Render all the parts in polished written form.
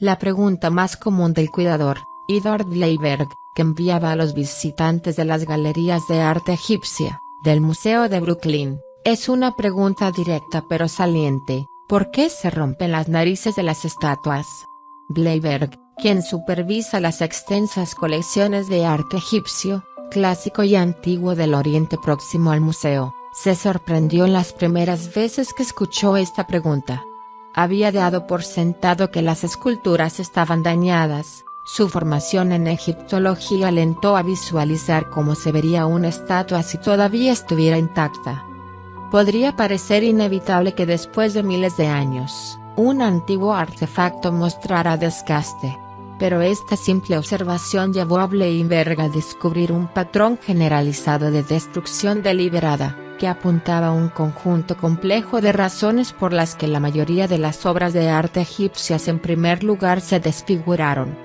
La pregunta más común del cuidador, Edward Bleiberg, que enviaba a los visitantes de las galerías de arte egipcia, del Museo de Brooklyn, es una pregunta directa pero saliente: ¿por qué se rompen las narices de las estatuas? Bleiberg, quien supervisa las extensas colecciones de arte egipcio, clásico y antiguo del Oriente Próximo al museo, se sorprendió las primeras veces que escuchó esta pregunta. Había dado por sentado que las esculturas estaban dañadas. Su formación en egiptología alentó a visualizar cómo se vería una estatua si todavía estuviera intacta. Podría parecer inevitable que después de miles de años, un antiguo artefacto mostrara desgaste. Pero esta simple observación llevó a Bleiberg a descubrir un patrón generalizado de destrucción deliberada, que apuntaba a un conjunto complejo de razones por las que la mayoría de las obras de arte egipcias en primer lugar se desfiguraron.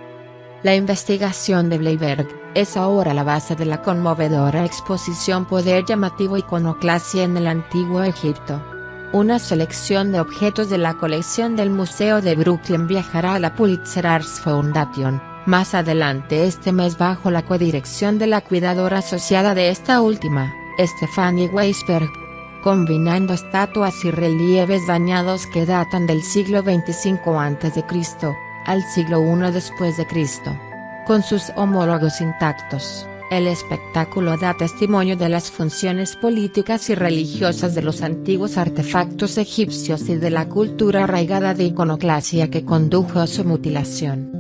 La investigación de Bleiberg es ahora la base de la conmovedora exposición Poder llamativo iconoclasia en el Antiguo Egipto. Una selección de objetos de la colección del Museo de Brooklyn viajará a la Pulitzer Arts Foundation, más adelante este mes bajo la codirección de la cuidadora asociada de esta última, Stephanie Weisberg, combinando estatuas y relieves dañados que datan del siglo XXV a.C., al siglo I después de Cristo. Con sus homólogos intactos, el espectáculo da testimonio de las funciones políticas y religiosas de los antiguos artefactos egipcios y de la cultura arraigada de iconoclasia que condujo a su mutilación.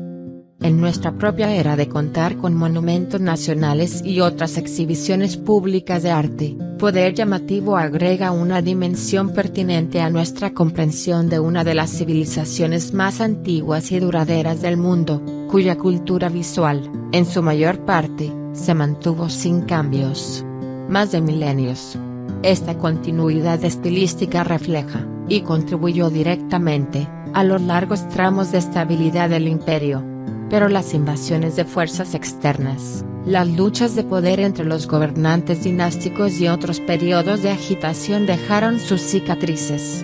En nuestra propia era de contar con monumentos nacionales y otras exhibiciones públicas de arte, Poder llamativo agrega una dimensión pertinente a nuestra comprensión de una de las civilizaciones más antiguas y duraderas del mundo, cuya cultura visual, en su mayor parte, se mantuvo sin cambios. Más de milenios. Esta continuidad estilística refleja, y contribuyó directamente, a los largos tramos de estabilidad del imperio. Pero las invasiones de fuerzas externas, las luchas de poder entre los gobernantes dinásticos y otros periodos de agitación dejaron sus cicatrices.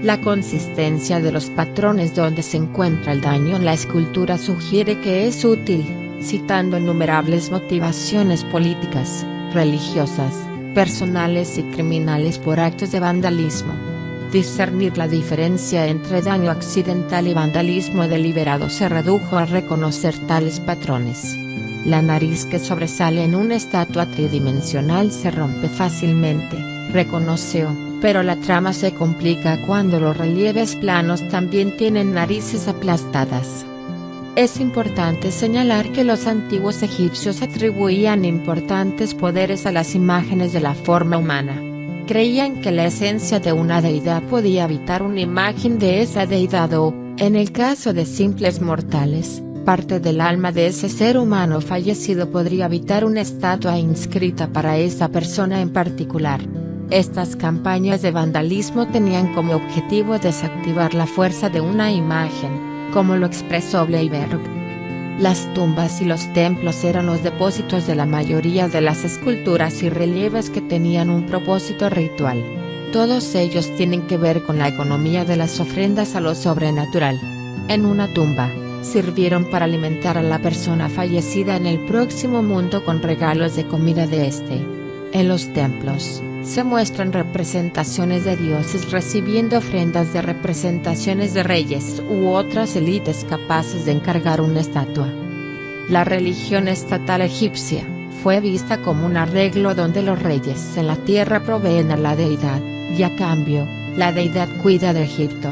La consistencia de los patrones donde se encuentra el daño en la escultura sugiere que es útil, citando innumerables motivaciones políticas, religiosas, personales y criminales por actos de vandalismo. Discernir la diferencia entre daño accidental y vandalismo deliberado se redujo a reconocer tales patrones. La nariz que sobresale en una estatua tridimensional se rompe fácilmente, reconoció, pero la trama se complica cuando los relieves planos también tienen narices aplastadas. Es importante señalar que los antiguos egipcios atribuían importantes poderes a las imágenes de la forma humana. Creían que la esencia de una deidad podía habitar una imagen de esa deidad o, en el caso de simples mortales, parte del alma de ese ser humano fallecido podría habitar una estatua inscrita para esa persona en particular. Estas campañas de vandalismo tenían como objetivo desactivar la fuerza de una imagen, como lo expresó Bleiberg. Las tumbas y los templos eran los depósitos de la mayoría de las esculturas y relieves que tenían un propósito ritual. Todos ellos tienen que ver con la economía de las ofrendas a lo sobrenatural. En una tumba, sirvieron para alimentar a la persona fallecida en el próximo mundo con regalos de comida de este. En los templos, se muestran representaciones de dioses recibiendo ofrendas de representaciones de reyes u otras élites capaces de encargar una estatua. La religión estatal egipcia fue vista como un arreglo donde los reyes en la tierra proveen a la deidad, y a cambio, la deidad cuida de Egipto.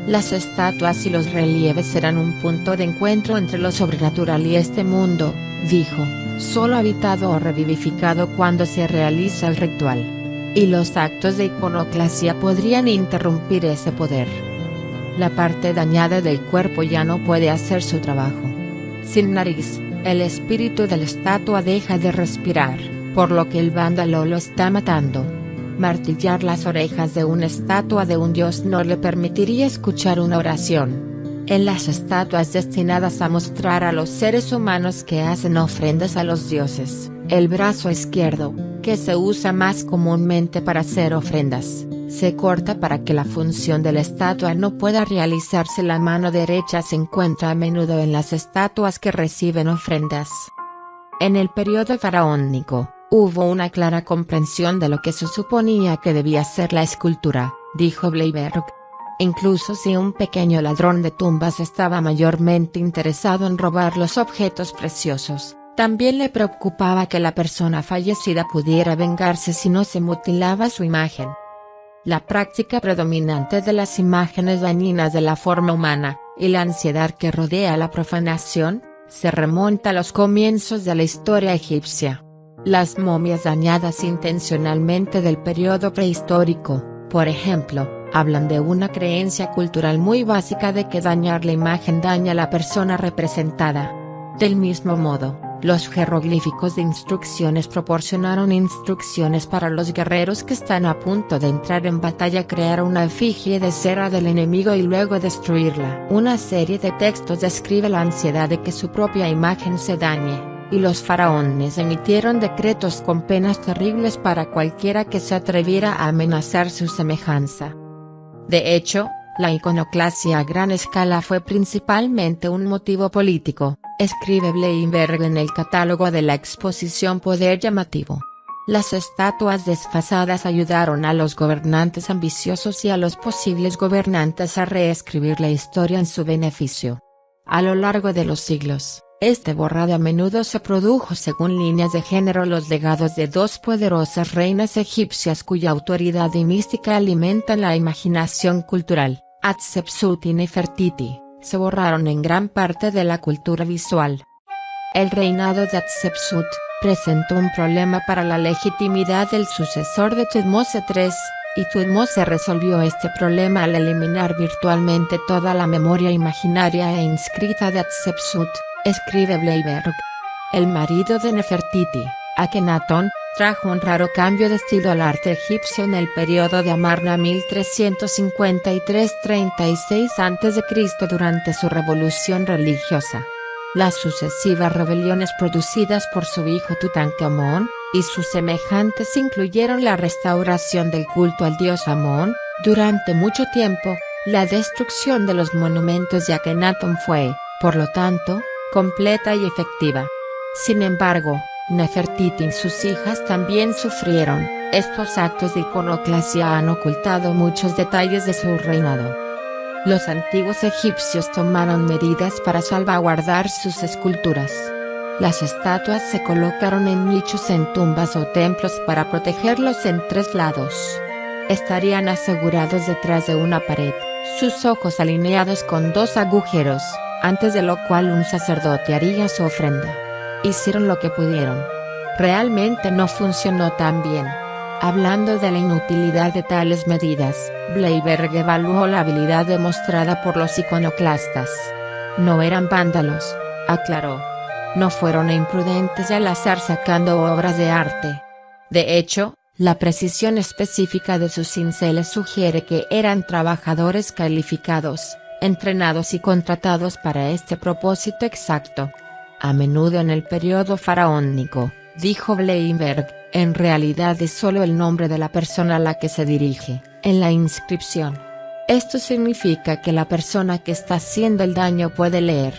Las estatuas y los relieves eran un punto de encuentro entre lo sobrenatural y este mundo, dijo, solo habitado o revivificado cuando se realiza el ritual. Y los actos de iconoclasia podrían interrumpir ese poder. La parte dañada del cuerpo ya no puede hacer su trabajo. Sin nariz, el espíritu de la estatua deja de respirar, por lo que el vándalo lo está matando. Martillar las orejas de una estatua de un dios no le permitiría escuchar una oración. En las estatuas destinadas a mostrar a los seres humanos que hacen ofrendas a los dioses, el brazo izquierdo, que se usa más comúnmente para hacer ofrendas, se corta para que la función de la estatua no pueda realizarse. La mano derecha se encuentra a menudo en las estatuas que reciben ofrendas. En el periodo faraónico, hubo una clara comprensión de lo que se suponía que debía ser la escultura, dijo Bleiberg. Incluso si un pequeño ladrón de tumbas estaba mayormente interesado en robar los objetos preciosos, también le preocupaba que la persona fallecida pudiera vengarse si no se mutilaba su imagen. La práctica predominante de las imágenes dañinas de la forma humana, y la ansiedad que rodea la profanación, se remonta a los comienzos de la historia egipcia. Las momias dañadas intencionalmente del periodo prehistórico, por ejemplo, hablan de una creencia cultural muy básica de que dañar la imagen daña a la persona representada. Del mismo modo, los jeroglíficos de instrucciones proporcionaron instrucciones para los guerreros que están a punto de entrar en batalla: crear una efigie de cera del enemigo y luego destruirla. Una serie de textos describe la ansiedad de que su propia imagen se dañe, y los faraones emitieron decretos con penas terribles para cualquiera que se atreviera a amenazar su semejanza. De hecho, la iconoclasia a gran escala fue principalmente un motivo político, escribe Bleiberg en el catálogo de la exposición Poder Llamativo. Las estatuas desfasadas ayudaron a los gobernantes ambiciosos y a los posibles gobernantes a reescribir la historia en su beneficio. A lo largo de los siglos, este borrado a menudo se produjo según líneas de género. Los legados de dos poderosas reinas egipcias cuya autoridad y mística alimentan la imaginación cultural, Hatshepsut y Nefertiti, se borraron en gran parte de la cultura visual. El reinado de Hatshepsut presentó un problema para la legitimidad del sucesor de Thutmose III, y Thutmose resolvió este problema al eliminar virtualmente toda la memoria imaginaria e inscrita de Hatshepsut, escribe Bleiberg. El marido de Nefertiti, Akenatón, trajo un raro cambio de estilo al arte egipcio en el periodo de Amarna 1353-36 a.C. durante su revolución religiosa. Las sucesivas rebeliones producidas por su hijo Tutankamón, y sus semejantes incluyeron la restauración del culto al dios Amón. Durante mucho tiempo, la destrucción de los monumentos de Akenatón fue, por lo tanto, completa y efectiva. Sin embargo, Nefertiti y sus hijas también sufrieron. Estos actos de iconoclasia han ocultado muchos detalles de su reinado. Los antiguos egipcios tomaron medidas para salvaguardar sus esculturas. Las estatuas se colocaron en nichos en tumbas o templos para protegerlos en tres lados. Estarían asegurados detrás de una pared, sus ojos alineados con dos agujeros, antes de lo cual un sacerdote haría su ofrenda. Hicieron lo que pudieron. Realmente no funcionó tan bien. Hablando de la inutilidad de tales medidas, Bleiberg evaluó la habilidad demostrada por los iconoclastas. No eran vándalos, aclaró. No fueron imprudentes y al azar sacando obras de arte. De hecho, la precisión específica de sus cinceles sugiere que eran trabajadores calificados, entrenados y contratados para este propósito exacto. A menudo en el periodo faraónico, dijo Bleiberg, en realidad es solo el nombre de la persona a la que se dirige, en la inscripción. Esto significa que la persona que está haciendo el daño puede leer.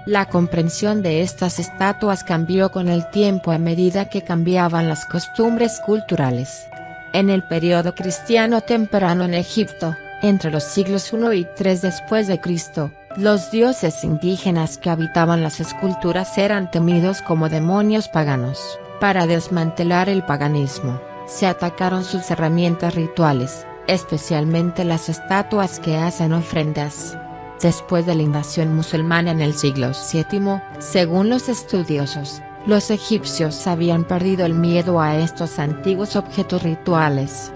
La comprensión de estas estatuas cambió con el tiempo a medida que cambiaban las costumbres culturales. En el periodo cristiano temprano en Egipto, entre los siglos I y III después de Cristo, los dioses indígenas que habitaban las esculturas eran temidos como demonios paganos. Para desmantelar el paganismo, se atacaron sus herramientas rituales, especialmente las estatuas que hacen ofrendas. Después de la invasión musulmana en el siglo VII, según los estudiosos, los egipcios habían perdido el miedo a estos antiguos objetos rituales.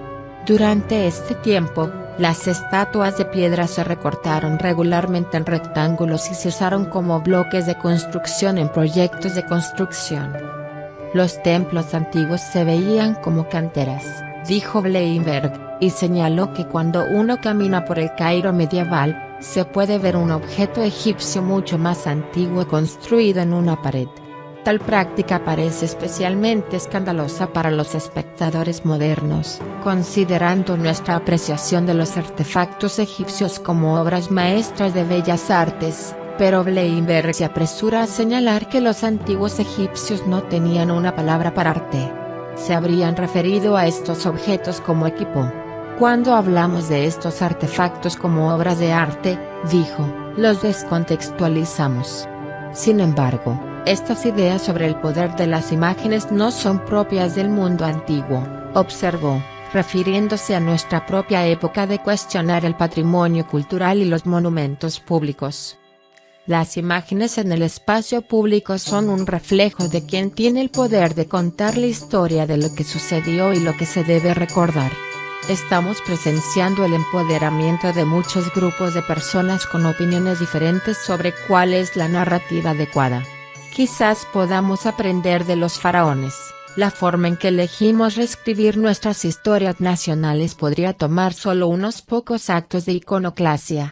Durante este tiempo, las estatuas de piedra se recortaron regularmente en rectángulos y se usaron como bloques de construcción en proyectos de construcción. Los templos antiguos se veían como canteras, dijo Bleiberg, y señaló que cuando uno camina por el Cairo medieval, se puede ver un objeto egipcio mucho más antiguo construido en una pared. tal práctica parece especialmente escandalosa para los espectadores modernos, considerando nuestra apreciación de los artefactos egipcios como obras maestras de bellas artes, pero Bleinberg se apresura a señalar que los antiguos egipcios no tenían una palabra para arte. Se habrían referido a estos objetos como equipo. Cuando hablamos de estos artefactos como obras de arte, dijo, los descontextualizamos. Sin embargo, estas ideas sobre el poder de las imágenes no son propias del mundo antiguo, observó, refiriéndose a nuestra propia época de cuestionar el patrimonio cultural y los monumentos públicos. Las imágenes en el espacio público son un reflejo de quien tiene el poder de contar la historia de lo que sucedió y lo que se debe recordar. Estamos presenciando el empoderamiento de muchos grupos de personas con opiniones diferentes sobre cuál es la narrativa adecuada. Quizás podamos aprender de los faraones. La forma en que elegimos reescribir nuestras historias nacionales podría tomar solo unos pocos actos de iconoclasia.